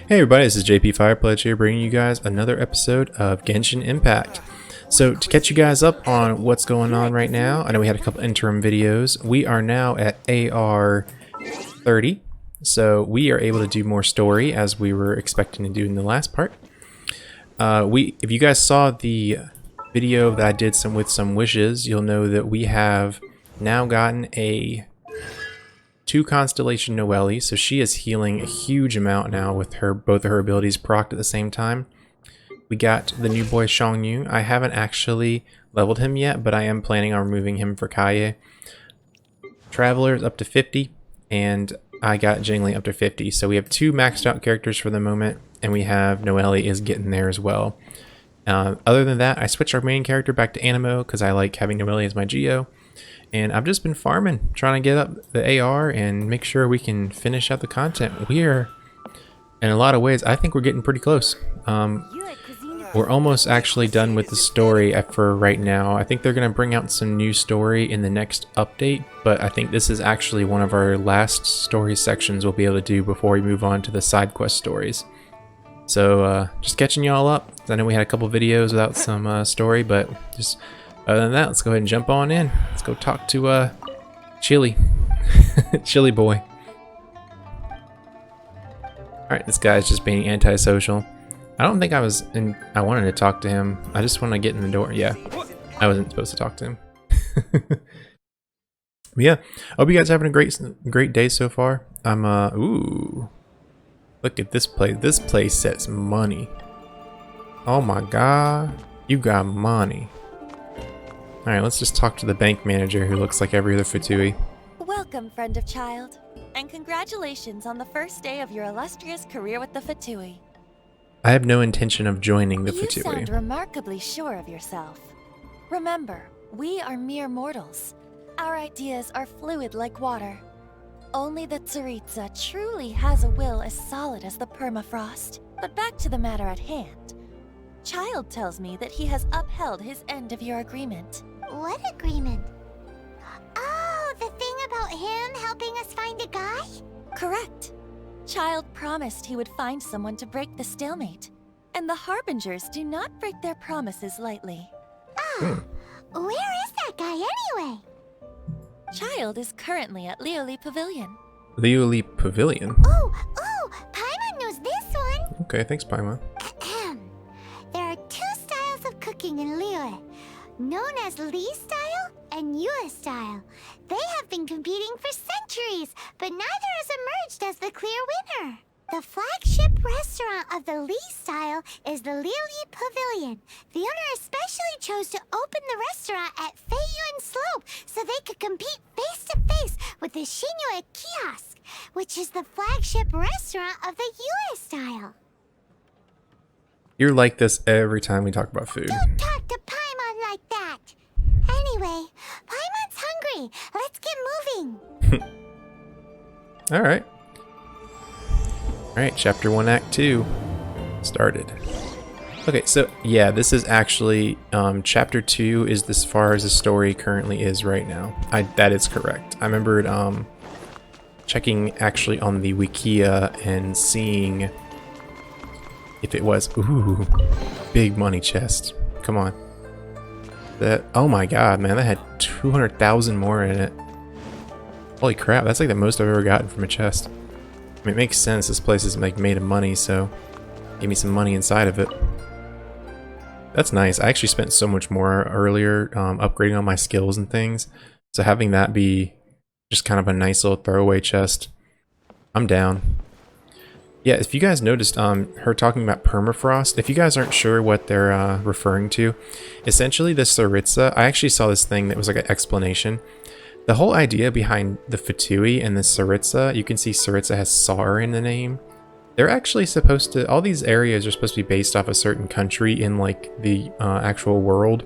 Hey everybody, this is JP Firepledge here bringing you guys another episode of Genshin Impact. So to catch you guys up on what's going on right now, I know we had a couple interim videos. We are now at AR 30, so we are able to do more story as we were expecting to do in the last part. If you guys saw the video that I did with some wishes, you'll know that we have now gotten a 2 Constellation Noelle, so she is healing a huge amount now with both of her abilities procced at the same time. We got the new boy Xiangyu. I haven't actually leveled him yet, but I am planning on removing him for Kaye. Traveler's up to 50, and I got Jingli up to 50, so we have 2 maxed out characters for the moment, and we have Noelle is getting there as well. Other than that, I switched our main character back to Animo because I like having Noelle as my Geo. And I've just been farming, trying to get up the AR and make sure we can finish out the content. We're, in a lot of ways, I think we're getting pretty close. We're almost actually done with the story for right now. I think they're going to bring out some new story in the next update, but I think this is actually one of our last story sections we'll be able to do before we move on to the side quest stories. So just catching y'all up. I know we had a couple videos without some story, but just other than that, let's go ahead and jump on in. Let's go talk to Chili. Chili boy. Alright, this guy's just being antisocial. I don't think I wanted to talk to him. I just want to get in the door. Yeah, I wasn't supposed to talk to him. But yeah, I hope you guys are having a great day so far. Ooh. Look at this place. This place sets money. Oh my god. You got money. Alright, let's just talk to the bank manager who looks like every other Fatui. Welcome, friend of child, and congratulations on the first day of your illustrious career with the Fatui. I have no intention of joining the Fatui. You sound remarkably sure of yourself. Remember, we are mere mortals. Our ideas are fluid like water. Only the Tsaritsa truly has a will as solid as the permafrost. But back to the matter at hand. Child tells me that he has upheld his end of your agreement. What agreement? Oh, the thing about him helping us find a guy? Correct. Child promised he would find someone to break the stalemate. And the Harbingers do not break their promises lightly. Ah, where is that guy anyway? Child is currently at Lioli Pavilion. Lioli Pavilion? Oh, Paimon knows this one. Okay, thanks Paimon. There are 2 styles of cooking in Lioli, known as Li style and Yue style. They have been competing for centuries, but neither has emerged as the clear winner. The flagship restaurant of the Li style is the Lioli Pavilion. The owner especially chose to open the restaurant at Feiyuan Slope so they could compete face-to-face with the Shinue Kiosk, which is the flagship restaurant of the Yue style. You're like this every time we talk about food. Don't talk to Paimon like that. Anyway, Paimon's hungry. Let's get moving. Alright. Alright, Chapter 1, Act 2 started. Okay, so yeah, this is actually, Chapter 2 is as far as the story currently is right now. That is correct. I remembered checking actually on the Wikia and seeing if it was, ooh, big money chest. Come on. Oh my god, man, that had 200,000 more in it. Holy crap, that's like the most I've ever gotten from a chest. I mean, it makes sense, this place is like made of money, so give me some money inside of it. That's nice. I actually spent so much more earlier upgrading all my skills and things, so having that be just kind of a nice little throwaway chest, I'm down. Yeah, if you guys noticed her talking about permafrost, if you guys aren't sure what they're referring to, essentially the Tsaritsa, I actually saw this thing that was like an explanation. The whole idea behind the Fatui and the Tsaritsa, you can see Tsaritsa has Sar in the name. They're actually supposed to, all these areas are supposed to be based off a certain country in like the actual world.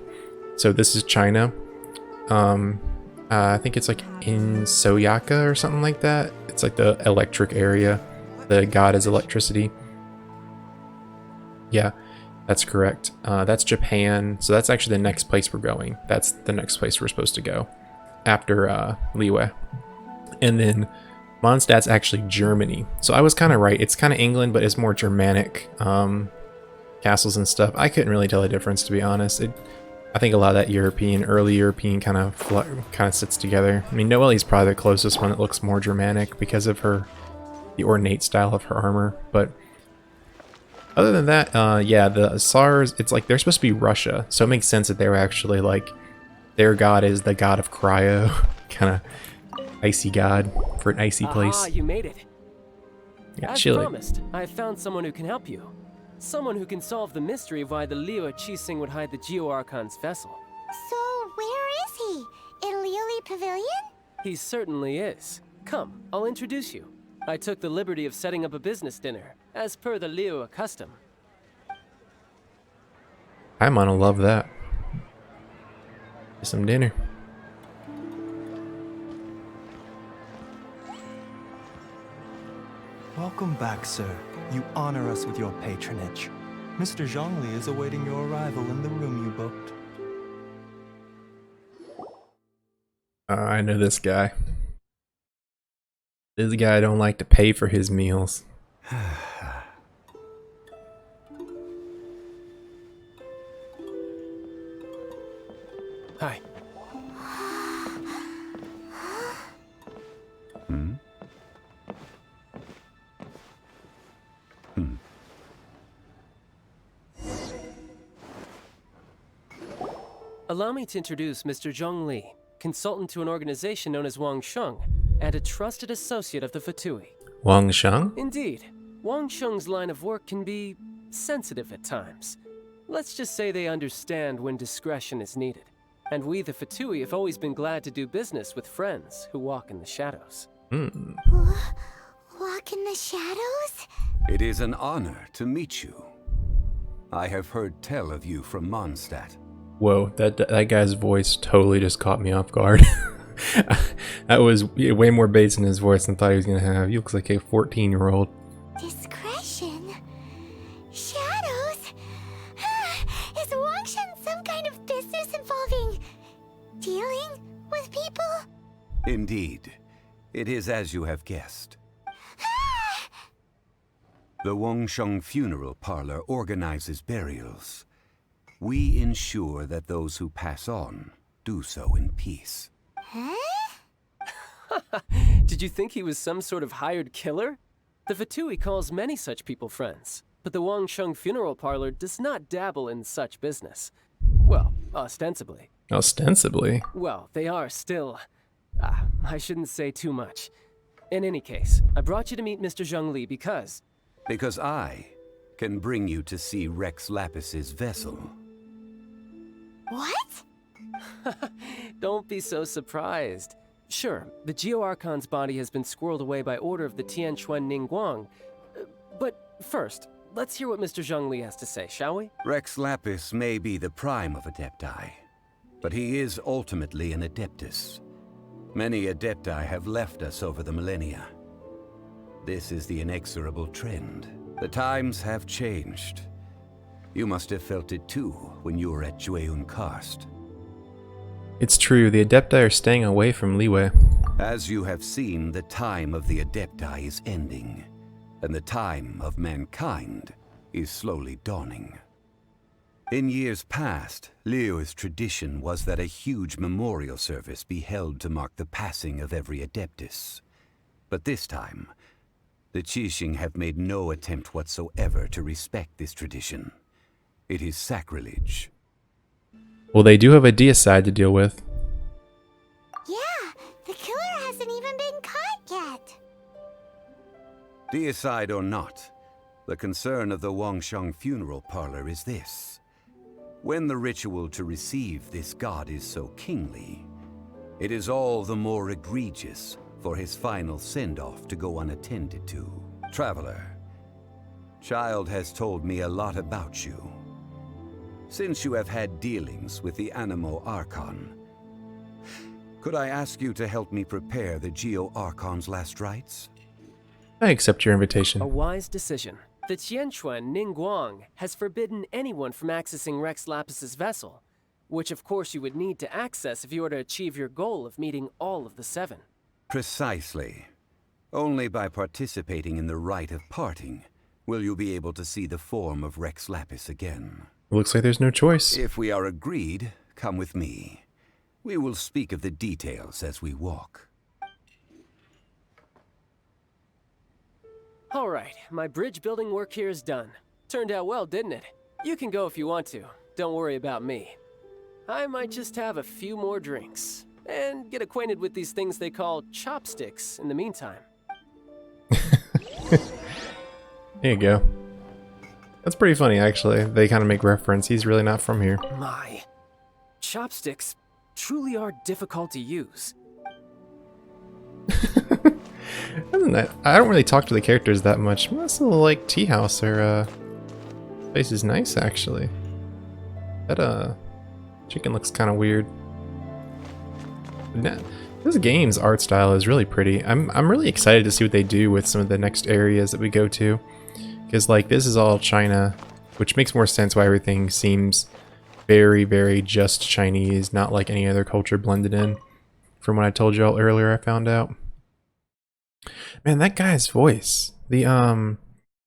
So this is China. I think it's like in Soyaka or something like that. It's like the electric area. The god is electricity. Yeah, that's correct. That's Japan. So that's actually the next place we're going. That's the next place we're supposed to go after Liyue. And then Mondstadt's actually Germany. So I was kind of right. It's kind of England, but it's more Germanic castles and stuff. I couldn't really tell the difference, to be honest. I think a lot of that early European kind of sits together. I mean, Noelle's probably the closest one that looks more Germanic because of the ornate style of her armor. But other than that, yeah, the Sars, it's like they're supposed to be Russia, so it makes sense that they were actually like their god is the god of cryo, kind of icy god for an icy place. Ah, you made it. Yeah, As chilly. promised, I have found someone who can help you. Someone who can solve the mystery of why the Liyue Qixing would hide the Geo-Archon's vessel. So, where is he? In Liuli Pavilion? He certainly is. Come, I'll introduce you. I took the liberty of setting up a business dinner, as per the Liyue custom. I'm gonna love that. Some dinner. Welcome back, sir. You honor us with your patronage. Mr. Zhongli is awaiting your arrival in the room you booked. I know this guy. This guy don't like to pay for his meals. Hi. Allow me to introduce Mr. Zhongli, consultant to an organization known as Wang Sheng, and a trusted associate of the Fatui. Wang Sheng? Indeed, Wang Sheng's line of work can be sensitive at times. Let's just say they understand when discretion is needed. And we, the Fatui, have always been glad to do business with friends who walk in the shadows. Walk in the shadows? It is an honor to meet you. I have heard tell of you from Mondstadt. Whoa, that guy's voice totally just caught me off guard. That was way more bass in his voice than I thought he was gonna have. He looks like a 14-year-old. Discretion? Shadows? Is Wangshan some kind of business involving dealing with people? Indeed, it is as you have guessed. The Wangsheng Funeral Parlor organizes burials. We ensure that those who pass on do so in peace. Huh? Did you think he was some sort of hired killer? The Fatui calls many such people friends, but the Wang Sheng Funeral Parlor does not dabble in such business. Well, ostensibly. Ostensibly? Well, they are still... I shouldn't say too much. In any case, I brought you to meet Mr. Zhongli because... Because I can bring you to see Rex Lapis's vessel. What? Don't be so surprised. Sure, the Geo-Archon's body has been squirreled away by order of the Tianquan Ningguang. But first, let's hear what Mr. Zhongli has to say, shall we? Rex Lapis may be the prime of Adepti, but he is ultimately an Adeptus. Many Adepti have left us over the millennia. This is the inexorable trend. The times have changed. You must have felt it too when you were at Jueyun Karst. It's true, the Adepti are staying away from Liyue. As you have seen, the time of the Adepti is ending, and the time of mankind is slowly dawning. In years past, Liyue's tradition was that a huge memorial service be held to mark the passing of every Adeptus. But this time, the Qixing have made no attempt whatsoever to respect this tradition. It is sacrilege. Well, they do have a deicide to deal with. Yeah, the killer hasn't even been caught yet. Deicide or not, the concern of the Wangsheng Funeral Parlor is this. When the ritual to receive this god is so kingly, it is all the more egregious for his final send-off to go unattended to. Traveler, Child has told me a lot about you. Since you have had dealings with the Animo Archon, could I ask you to help me prepare the Geo-Archon's last rites? I accept your invitation. A wise decision. The Tianquan Ningguang has forbidden anyone from accessing Rex Lapis's vessel, which of course you would need to access if you were to achieve your goal of meeting all of the seven. Precisely. Only by participating in the rite of parting will you be able to see the form of Rex Lapis again. Looks like there's no choice. If we are agreed, come with me. We will speak of the details as we walk. All right, my bridge building work here is done. Turned out well, didn't it? You can go if you want to. Don't worry about me. I might just have a few more drinks and get acquainted with these things they call chopsticks in the meantime. There you go. That's pretty funny, actually. They kind of make reference. He's really not from here. My, chopsticks truly are difficult to use. I don't really talk to the characters that much. This little, like, tea house or, place is nice, actually. That, chicken looks kind of weird. This game's art style is really pretty. I'm really excited to see what they do with some of the next areas that we go to. Because, like, this is all China, which makes more sense why everything seems very, very just Chinese, not like any other culture blended in. From what I told y'all earlier, I found out. Man, that guy's voice. The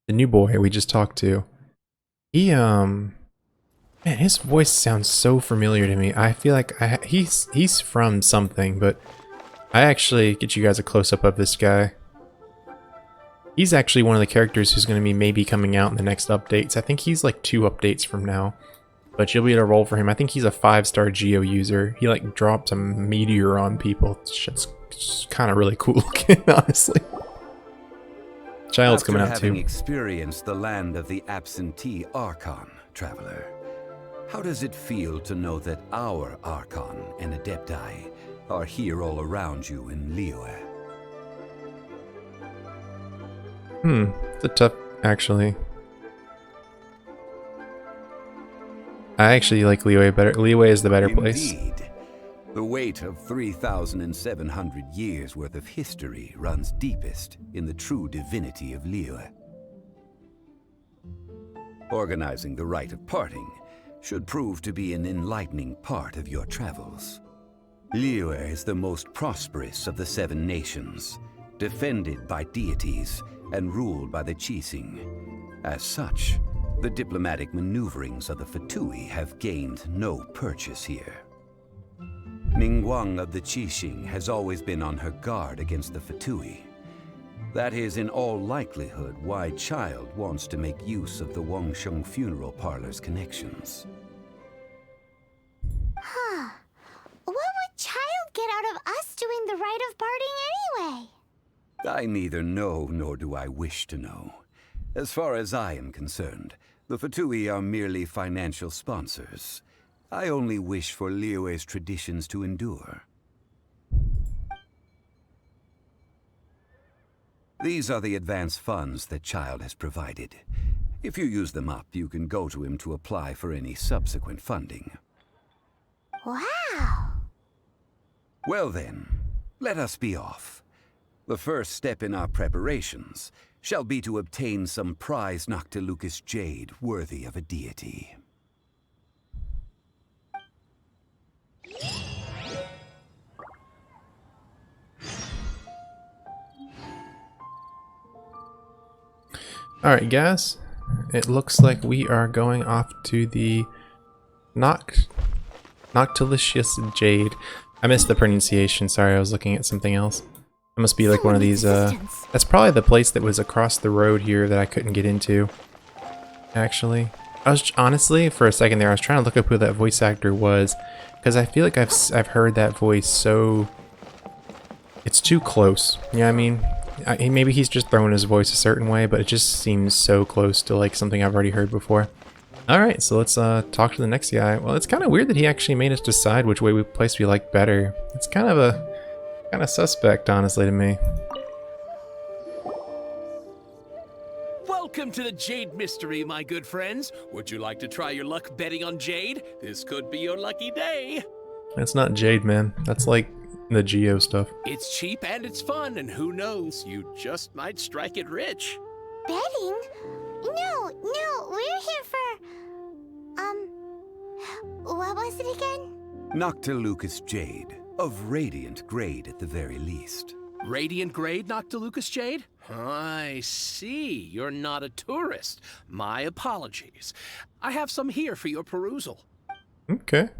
new boy we just talked to. He, man, his voice sounds so familiar to me. I feel like he's from something, but I actually get you guys a close-up of this guy. He's actually one of the characters who's going to be maybe coming out in the next updates. I think he's like 2 updates from now. But you'll be able to roll for him. I think he's a 5-star Geo user. He like drops a meteor on people. It's kind of really cool looking, honestly. Child's coming out too. After having experienced the land of the absentee Archon, traveler, how does it feel to know that our Archon and Adepti are here all around you in Liyue? It's a tough, actually. I actually like Liyue better. Liyue is the better place. Indeed. The weight of 3,700 years worth of history runs deepest in the true divinity of Liyue. Organizing the rite of parting should prove to be an enlightening part of your travels. Liyue is the most prosperous of the 7 nations, defended by deities and ruled by the Qixing. As such, the diplomatic maneuverings of the Fatui have gained no purchase here. Ningguang of the Qixing has always been on her guard against the Fatui. That is in all likelihood why Child wants to make use of the Wangsheng funeral parlor's connections. Huh. What would Child get out of us doing the rite of parting anyway? I neither know nor do I wish to know. As far as I am concerned, the Fatui are merely financial sponsors. I only wish for Liyue's traditions to endure. These are the advance funds that Child has provided. If you use them up, you can go to him to apply for any subsequent funding. Wow! Well then, let us be off. The first step in our preparations shall be to obtain some prized Noctilucous Jade worthy of a deity. Alright guys, it looks like we are going off to the Noctilucous Jade. I missed the pronunciation, sorry, I was looking at something else. It must be like one of these, that's probably the place that was across the road here that I couldn't get into. Actually. I was, honestly, for a second there, I was trying to look up who that voice actor was. Because I feel like I've heard that voice so... It's too close. You know what I mean? Maybe he's just throwing his voice a certain way, but it just seems so close to like something I've already heard before. Alright, so let's talk to the next guy. Well, it's kind of weird that he actually made us decide which place we like better. It's kind of suspect, honestly, to me. Welcome to the Jade Mystery, my good friends. Would you like to try your luck betting on Jade? This could be your lucky day. That's not Jade, man. That's like the Geo stuff. It's cheap and it's fun, and who knows, you just might strike it rich. Betting? No, we're here for... what was it again? Noctilucous Jade, of radiant grade at the very least. Radiant grade Noctilucous Jade? I see. You're not a tourist. My apologies. I have some here for your perusal. Okay.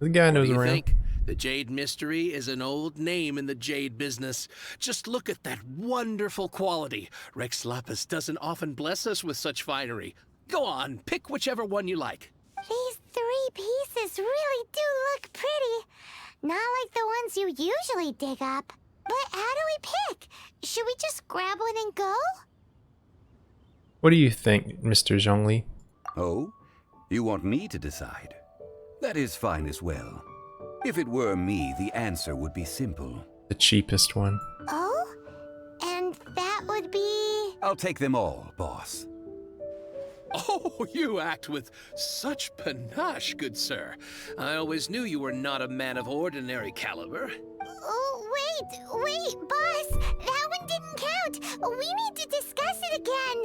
The guy What knows do you around. think? The Jade Mystery is an old name in the jade business. Just look at that wonderful quality. Rex Lapis doesn't often bless us with such finery. Go on, pick whichever one you like. These 3 pieces really do look pretty. Not like the ones you usually dig up. But how do we pick? Should we just grab one and go? What do you think, Mr. Zhongli? Oh? You want me to decide? That is fine as well. If it were me, the answer would be simple. The cheapest one. Oh? And that would be... I'll take them all, boss. Oh, you act with such panache, good sir. I always knew you were not a man of ordinary caliber. Oh, wait, boss! That one didn't count! We need to discuss it again!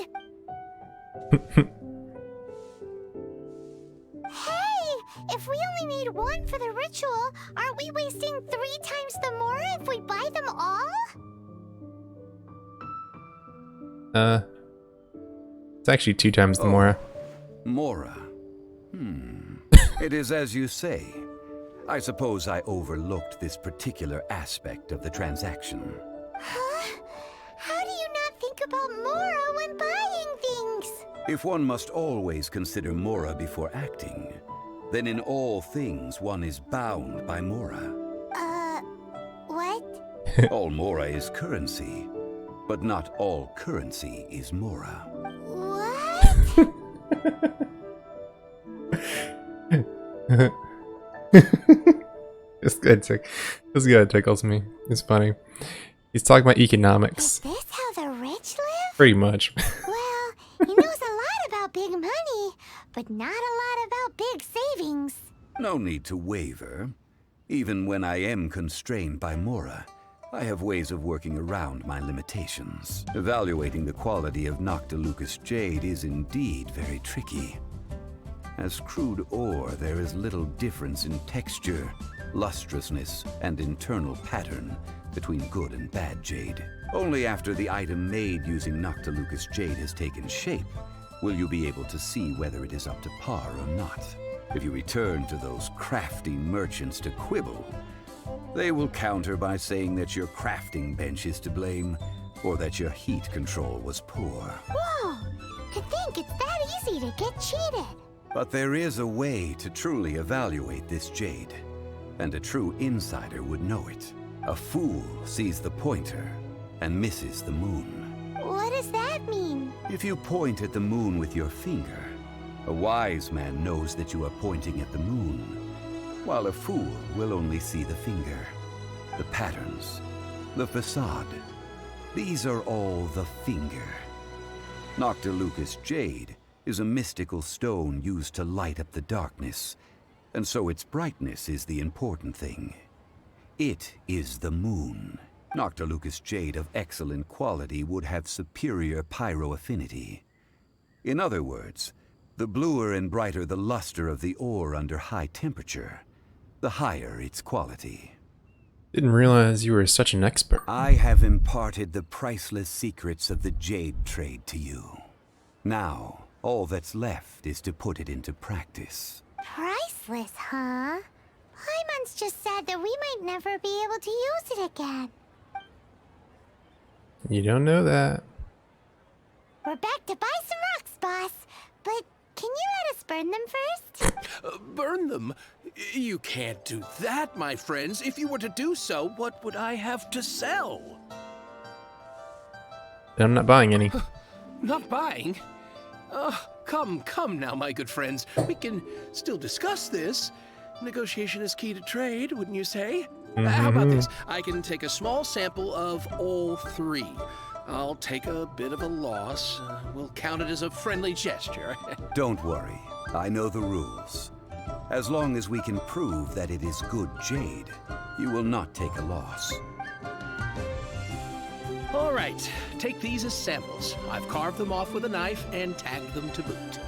Hey! If we only need 1 for the ritual, aren't we wasting 3 times the Mora if we buy them all? It's actually 2 times the Mora. Mora. It is as you say. I suppose I overlooked this particular aspect of the transaction. Huh? How do you not think about Mora when buying things? If one must always consider Mora before acting, then in all things one is bound by Mora. What? All Mora is currency, but not all currency is Mora. What? This guy tickles me. It's funny. He's talking about economics. Is this how the rich live? Pretty much. Well, he knows a lot about big money, but not a lot about big savings. No need to waver. Even when I am constrained by Mora, I have ways of working around my limitations. Evaluating the quality of Noctilucous Jade is indeed very tricky. As crude ore, there is little difference in texture, lustrousness, and internal pattern between good and bad jade. Only after the item made using Noctilucous Jade has taken shape will you be able to see whether it is up to par or not. If you return to those crafty merchants to quibble, they will counter by saying that your crafting bench is to blame, or that your heat control was poor. Whoa! To think it's that easy to get cheated. But there is a way to truly evaluate this jade, and a true insider would know it. A fool sees the pointer and misses the moon. What does that mean? If you point at the moon with your finger, a wise man knows that you are pointing at the moon, while a fool will only see the finger, the patterns, the facade. These are all the finger. Noctilucous Jade is a mystical stone used to light up the darkness, and so its brightness is the important thing. It is the moon. Noctilucous Jade of excellent quality would have superior pyroaffinity. In other words, the bluer and brighter the luster of the ore under high temperature, the higher its quality. Didn't realize you were such an expert. I have imparted the priceless secrets of the jade trade to you. Now, all that's left is to put it into practice. Priceless, huh? Paimon's just said that we might never be able to use it again. You don't know that. We're back to buy some rocks, boss. But can you let us burn them first? Burn them? You can't do that, my friends. If you were to do so, what would I have to sell? I'm not buying any. Not buying? Come now, my good friends. We can still discuss this. Negotiation is key to trade, wouldn't you say? How about this? I can take a small sample of all 3. I'll take a bit of a loss. We'll count it as a friendly gesture. Don't worry, I know the rules. As long as we can prove that it is good jade, you will not take a loss. All right, take these as samples. I've carved them off with a knife and tagged them to boot.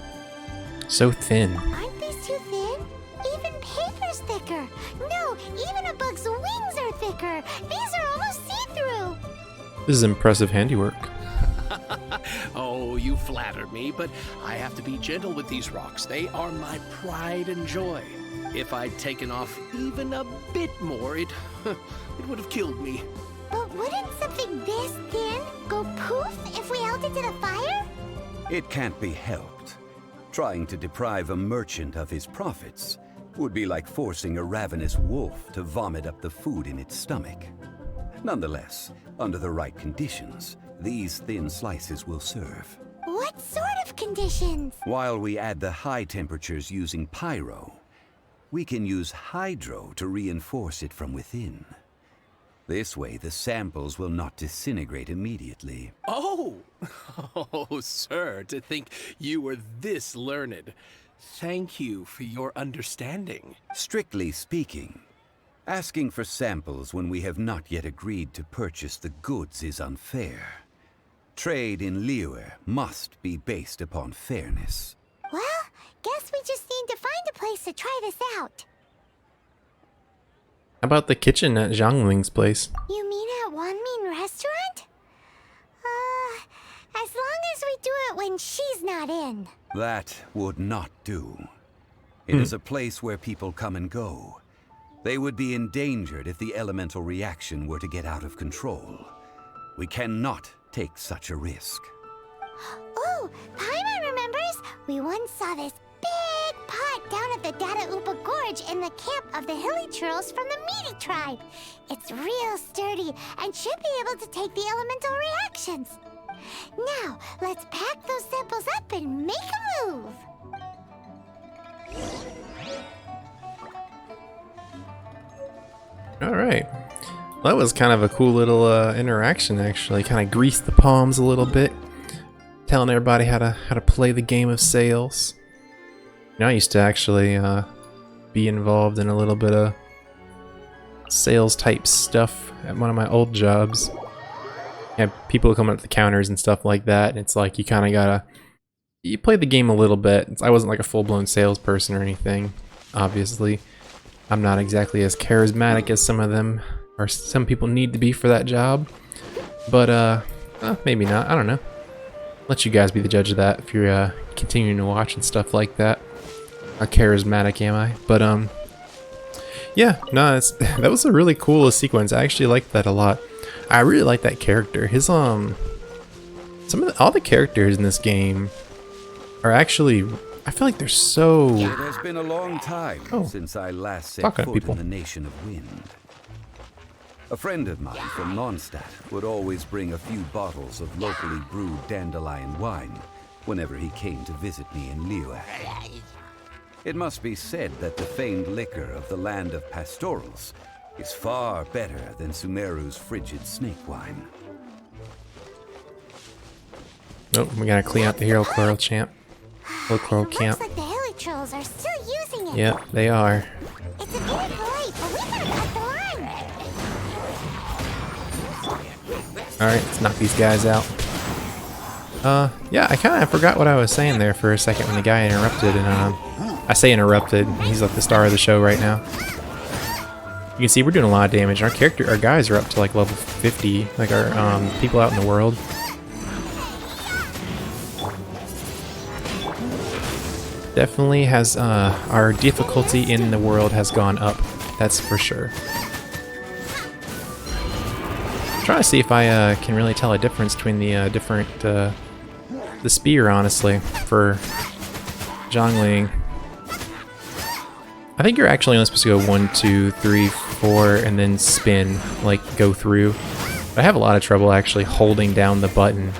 So thin. Aren't these too thin? Even paper's thicker. No, even a bug's wings are thicker. These are almost see-through. through. This is impressive handiwork. Oh, you flatter me, but I have to be gentle with these rocks. They are my pride and joy. If I'd taken off even a bit more, it would have killed me. But wouldn't something this thin go poof if we held it to the fire? It can't be helped. Trying to deprive a merchant of his profits would be like forcing a ravenous wolf to vomit up the food in its stomach. Nonetheless, under the right conditions, these thin slices will serve. What sort of conditions? While we add the high temperatures using pyro, we can use hydro to reinforce it from within. This way, the samples will not disintegrate immediately. Oh! Oh, sir, to think you were this learned. Thank you for your understanding. Strictly speaking, asking for samples when we have not yet agreed to purchase the goods is unfair. Trade in Liyue must be based upon fairness. Well, guess we just need to find a place to try this out. How about the kitchen at Zhongling's place? You mean at Wanmin Restaurant? As long as we do it when she's not in. That would not do. It is a place where people come and go. They would be endangered if the elemental reaction were to get out of control. We cannot take such a risk. Oh, Paimon remembers we once saw this big pot down at the Data Upa Gorge in the camp of the hilly churls from the Meaty tribe. It's real sturdy and should be able to take the elemental reactions. Now, let's pack those samples up and make a move. Alright. Well, that was kind of a cool little interaction, actually. Kind of greased the palms a little bit. Telling everybody how to play the game of sales. You know, I used to actually be involved in a little bit of sales type stuff at one of my old jobs. Yeah, people coming up to the counters and stuff like that. And it's like you kind of gotta... You play the game a little bit. I wasn't like a full-blown salesperson or anything, obviously. I'm not exactly as charismatic as some of them, or some people need to be for that job. But, maybe not. I don't know. Let you guys be the judge of that if you're continuing to watch and stuff like that. How charismatic am I? But, yeah, no, that was a really cool sequence. I actually liked that a lot. I really like that character. His, all the characters in this game are actually... I feel like they're so... It has been a long time since I last set foot in the Nation of Wind. A friend of mine from Mondstadt would always bring a few bottles of locally brewed dandelion wine whenever he came to visit me in Liyue. It must be said that the famed liquor of the land of pastorals is far better than Sumeru's frigid snake wine. Oh, we gotta clean out the Hero Coral Camp. Looks like the hilly trolls are still using it. Yep, they are. It's a bit late, but we gotta cut the line. Alright, let's knock these guys out. Yeah, I kind of forgot what I was saying there for a second when the guy interrupted, and I say interrupted, he's like the star of the show right now. You can see we're doing a lot of damage. Our guys are up to like level 50, like our people out in the world. Definitely has, our difficulty in the world has gone up, that's for sure. I'm trying to see if I can really tell a difference between the different, the spear, honestly, for Zhongling. I think you're actually only supposed to go 1, 2, 3, 4, and then spin, like go through. But I have a lot of trouble actually holding down the button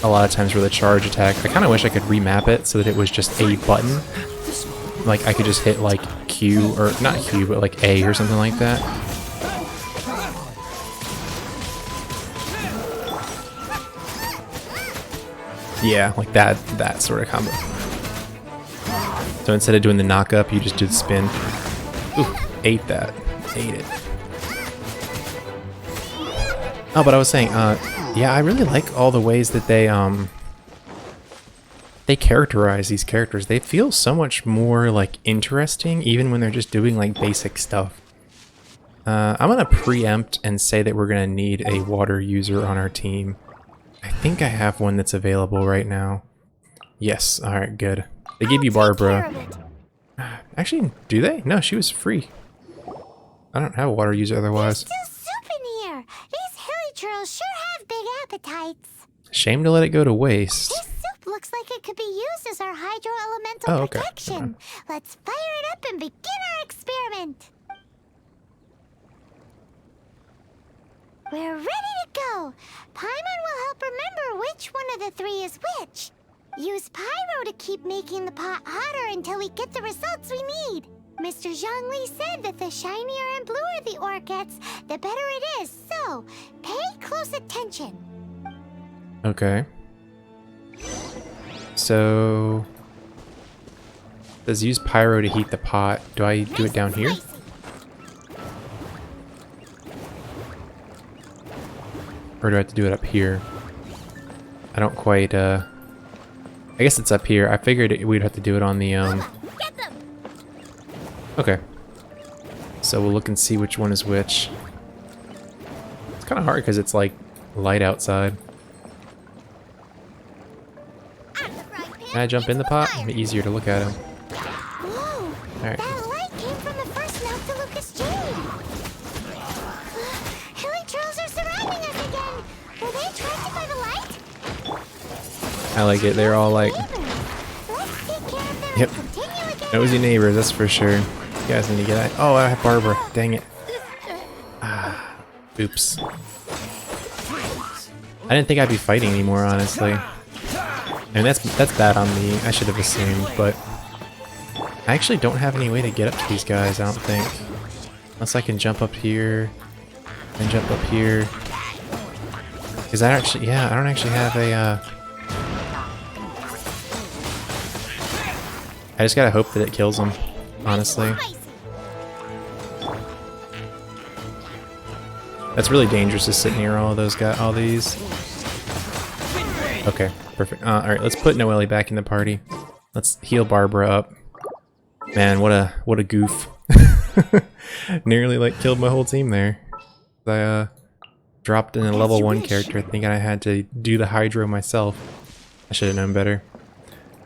a lot of times for the charge attack. I kind of wish I could remap it so that it was just a button. Like I could just hit like Q, or not Q, but like A or something like that. Yeah, like that sort of combo. So instead of doing the knock up, you just do the spin. Ooh, ate that. Ate it. Oh, but I was saying, yeah, I really like all the ways that they characterize these characters. They feel so much more like interesting, even when they're just doing like basic stuff. I'm gonna preempt and say that we're gonna need a water user on our team. I think I have one that's available right now. Yes, alright, good. They gave you Barbara. Actually, do they? No, she was free. I don't have a water user otherwise. There's still soup in here. These hilly churls sure have big appetites. Shame to let it go to waste. This soup looks like it could be used as our hydro-elemental okay. protection. Let's fire it up and begin our experiment. We're ready to go. Paimon will help remember which one of the three is which. Use pyro to keep making the pot hotter until we get the results we need. Mr. Zhongli said that the shinier and bluer the ore gets, the better it is. So, pay close attention. Okay. So... Does use pyro to heat the pot. Do I do it down here? Or do I have to do it up here? I don't quite, I guess it's up here. I figured we'd have to do it on the, Okay. So we'll look and see which one is which. It's kind of hard because it's, like, light outside. Can I jump in the pot? It'd be easier to look at him. Whoa! Alright. That light came from the first Noctilucous Jade. Hilly trolls are surrounding us again. Were they attracted by the light? I like it. They're all like, Let's take care of them yep, and continue again. nosy neighbors, that's for sure. You guys need to get out. Oh, I have Barbara. Dang it. Ah, oops. I didn't think I'd be fighting anymore, honestly. I mean, that's bad on me. I should have assumed, but I actually don't have any way to get up to these guys, I don't think. Unless I can jump up here and jump up here. Is that actually, yeah, I don't actually have a, I just gotta hope that it kills them, honestly. That's really dangerous to sit near all those guys, all these. Okay, perfect. Alright, let's put Noelle back in the party. Let's heal Barbara up. Man, what a goof. Nearly like killed my whole team there. I dropped in a level 1 character thinking I had to do the hydro myself. I should have known better.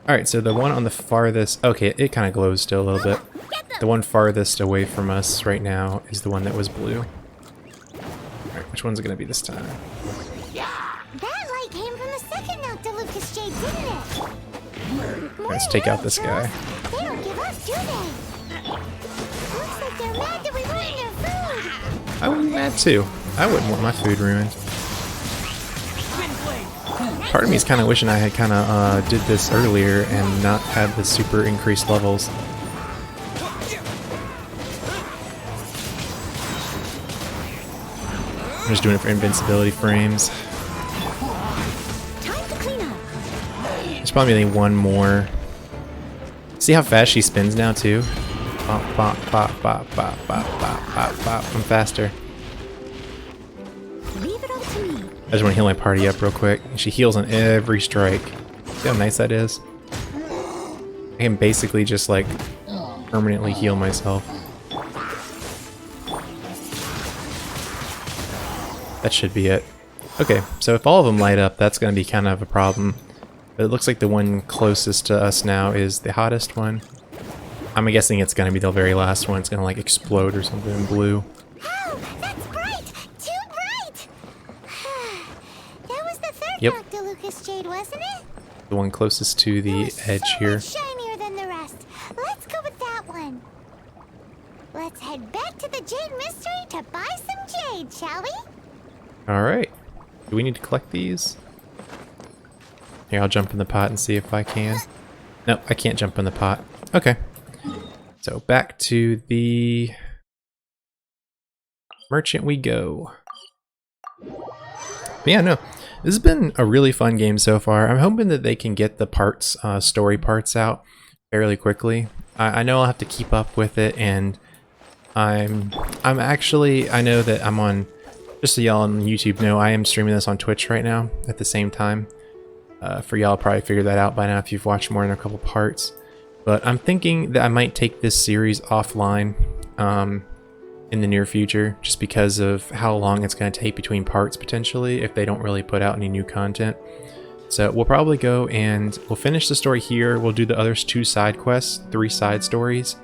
Alright, so the one on the farthest... Okay, it kind of glows still a little bit. The one farthest away from us right now is the one that was blue. Alright, which one's it going to be this time? That light came from the second Noctilucous Jade, didn't it? Let's take out this guy. They don't give up, do they? Looks like they're mad that we ruined their food. I would be mad too. I wouldn't want my food ruined. Part of me is kind of wishing I had kind of did this earlier and not had the super increased levels. I'm just doing it for invincibility frames. Time to clean up. There's probably only one more. See how fast she spins now too? Bop, bop, bop, bop, bop, bop, bop, bop, bop. I'm faster. Leave it all to me. I just want to heal my party up real quick. She heals on every strike. See how nice that is? I can basically just like permanently heal myself. That should be it. Okay, so if all of them light up, that's going to be kind of a problem. But it looks like the one closest to us now is the hottest one. I'm guessing it's going to be the very last one. It's going to like explode or something in blue. Oh, that's bright! Too bright! That was the third Yep. Noctilucous Jade, wasn't it? The one closest to the It edge was so here. much shinier than the rest. Let's go with that one. Let's head back to the Jade Mystery to buy some jade, shall we? Alright. Do we need to collect these? Here, I'll jump in the pot and see if I can. Nope, I can't jump in the pot. Okay. So back to the merchant we go. But yeah, no. This has been a really fun game so far. I'm hoping that they can get the parts, story parts out fairly quickly. I know I'll have to keep up with it, and I'm actually, I know that I'm on, just so y'all on YouTube know, I am streaming this on Twitch right now at the same time. For y'all, probably figured that out by now if you've watched more than a couple parts. But I'm thinking that I might take this series offline in the near future, just because of how long it's going to take between parts potentially if they don't really put out any new content. So we'll probably go and we'll finish the story here. We'll do the other 2 side quests, 3 side stories.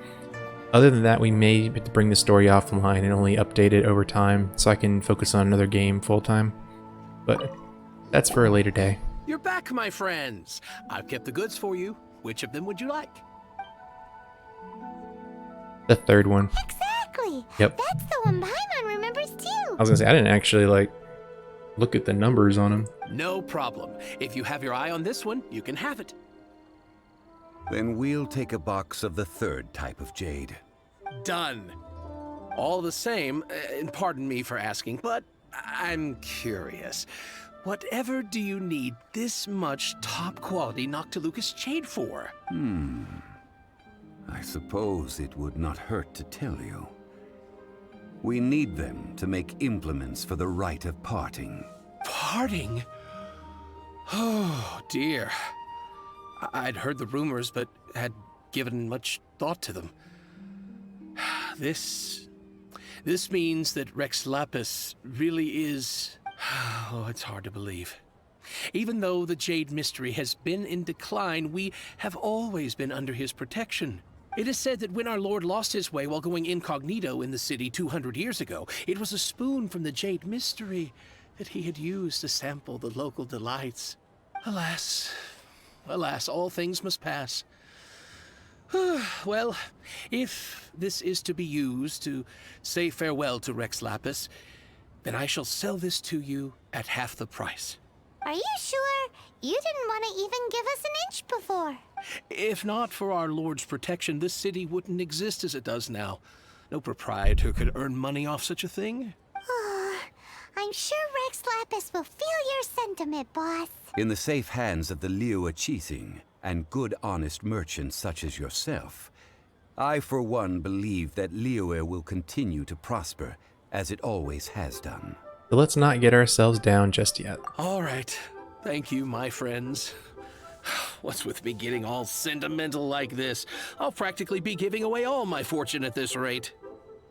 Other than that, we may bring the story offline and only update it over time so I can focus on another game full time. But that's for a later day. You're back, my friends. I've kept the goods for you. Which of them would you like? The third one. Exactly. Yep. That's the one Paimon remembers too. I was gonna say, I didn't actually look at the numbers on them. No problem. If you have your eye on this one, you can have it. Then we'll take a box of the 3rd type of jade. Done. All the same, and pardon me for asking, but I'm curious. Whatever do you need this much top-quality Noctilucous Jade for? I suppose it would not hurt to tell you. We need them to make implements for the rite of parting. Parting? Oh, dear. I'd heard the rumors, but had given much thought to them. This means that Rex Lapis really is... Oh, it's hard to believe. Even though the Jade mystery has been in decline, we have always been under his protection. It is said that when our Lord lost his way while going incognito in the city 200 years ago, it was a spoon from the Jade mystery that he had used to sample the local delights. Alas, alas, all things must pass. Well, if this is to be used to say farewell to Rex Lapis, then I shall sell this to you at half the price. Are you sure? You didn't want to even give us an inch before. If not for our Lord's protection, this city wouldn't exist as it does now. No proprietor could earn money off such a thing. I'm sure Rex Lapis will feel your sentiment, boss. In the safe hands of the Liua Chising and good honest merchants such as yourself, I for one believe that Liua will continue to prosper as it always has done. But let's not get ourselves down just yet. All right. Thank you, my friends. What's with me getting all sentimental like this? I'll practically be giving away all my fortune at this rate.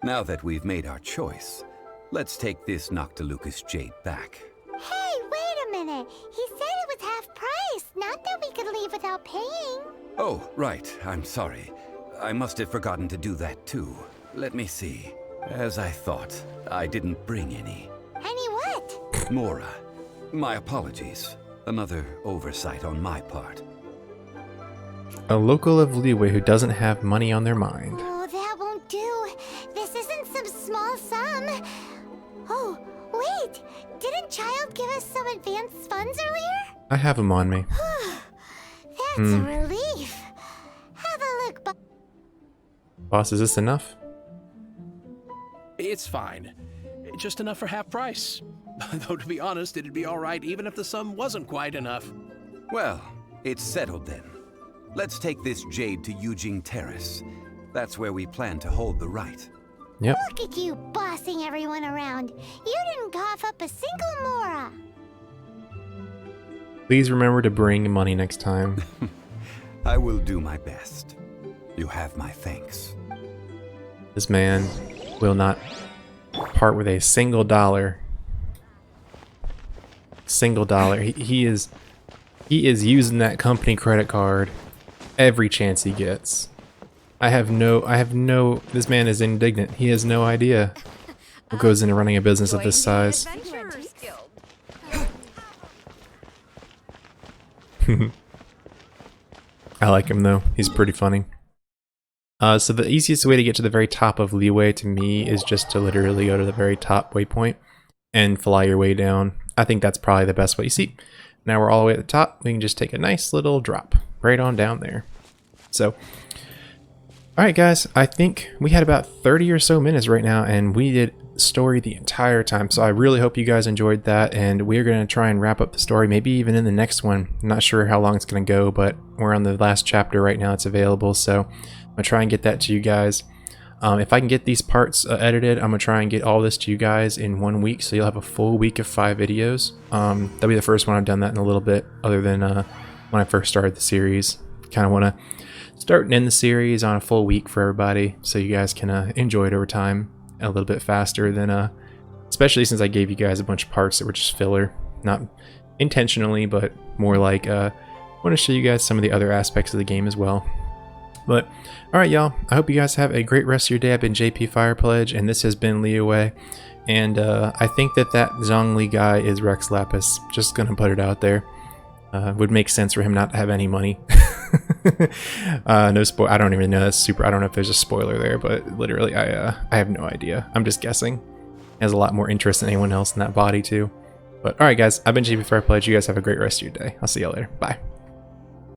Now that we've made our choice, let's take this Noctilucous Jade back. Hey, wait a minute. He said it was half price, not that we could leave without paying. Oh, right. I'm sorry. I must have forgotten to do that too. Let me see. As I thought, I didn't bring any. Any what? Mora. My apologies. Another oversight on my part. A local of Liyue who doesn't have money on their mind. Oh, that won't do. This isn't some small sum. Oh, wait. Didn't Child give us some advance funds earlier? I have them on me. That's a relief. Have a look, Boss, is this enough? It's fine. Just enough for half price. Though to be honest, it'd be all right even if the sum wasn't quite enough. Well, it's settled then. Let's take this jade to Yujing Terrace. That's where we plan to hold the rite. Yep. Look at you bossing everyone around. You didn't cough up a single Mora. Please remember to bring money next time. I will do my best. You have my thanks. This man will not part with a single dollar. Single dollar. He is using that company credit card every chance he gets. This man is indignant. He has no idea what goes into running a business of this size. I like him though. He's pretty funny. So the easiest way to get to the very top of Liyue to me is just to literally go to the very top waypoint and fly your way down. I think that's probably the best way. You see, now we're all the way at the top. We can just take a nice little drop right on down there. So, alright guys, I think we had about 30 or so minutes right now and we did story the entire time. So I really hope you guys enjoyed that, and we're going to try and wrap up the story, maybe even in the next one. I'm not sure how long it's going to go, but we're on the last chapter right now. It's available, so I'm going to try and get that to you guys. If I can get these parts edited, I'm going to try and get all this to you guys in 1 week, so you'll have a full week of 5 videos. That'll be the first one I've done that in a little bit, other than when I first started the series. Kind of want to start and end the series on a full week for everybody, so you guys can enjoy it over time. a little bit faster than especially since I gave you guys a bunch of parts that were just filler, not intentionally, but more like I want to show you guys some of the other aspects of the game as well. But alright y'all, I hope you guys have a great rest of your day. I've been JP Fire Pledge, and this has been Liyue. And I think that Zhongli guy is Rex Lapis. Just gonna put it out there. Would make sense for him not to have any money. No spoil. I don't even know. That's super. I don't know if there's a spoiler there, but literally, I have no idea. I'm just guessing. He has a lot more interest than anyone else in that body too. But alright guys, I've been JP Fire Pledge. You guys have a great rest of your day. I'll see y'all later. Bye.